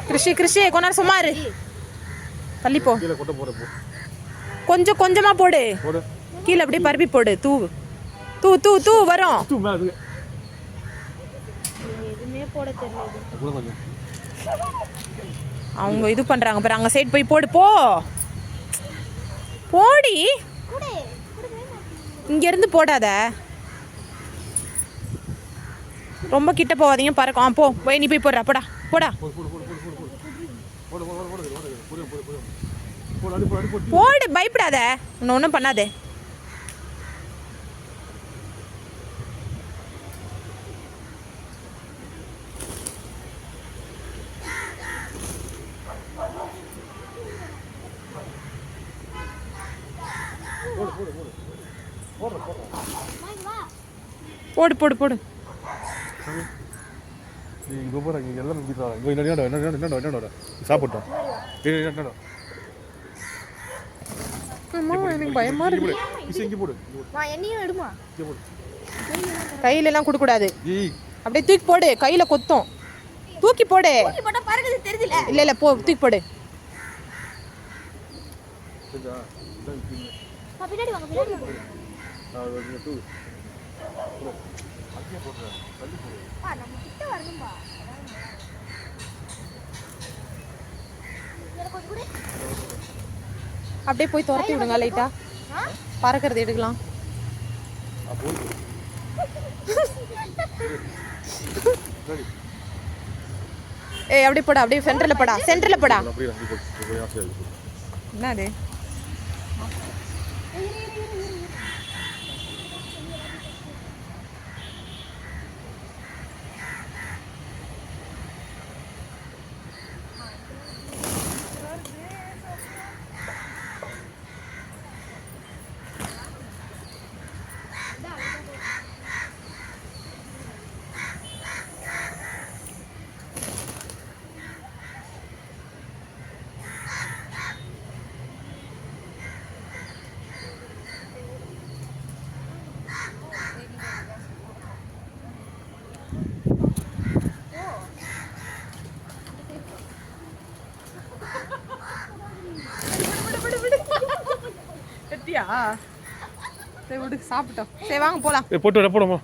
கிருஷி கொஞ்ச நேரம் சும்மா இரு. தள்ளி போ. கொஞ்சம் கொஞ்சமா போடு. கீழே அப்படியே பரப்பி போடு. தூ வரும். அவங்க இது பண்றாங்க பாரு, அங்க சைடு போய் போடு. போடி. இங்க இருந்து போடாத, ரொம்ப கிட்ட போவாதீங்க, பறக்கும். போய் நீ போய் போடுறா. போடா போடு, பயப்படாத, ஒன்றும் பண்ணாதே. போடு. சாப்பிட்டோம். எனக்கு பயமா இருக்கு. கையில எல்லாம் கொடுக்க கூடாது, அப்படியே தூக்கி போடு. கையில கொத்தும், தூக்கி போடு. இல்ல போ, தூக்கி போடு. அப்படியே போய் துரத்தி விடுங்க, லைட்டா பறக்கிறது எடுக்கலாம். அப்படியே போடா, அப்படியே சென்டர்ல போடா. என்ன அது? சரி விடு, சாப்பிட்டோம். சரி வாங்க போலாம். போட்டு போடுமா.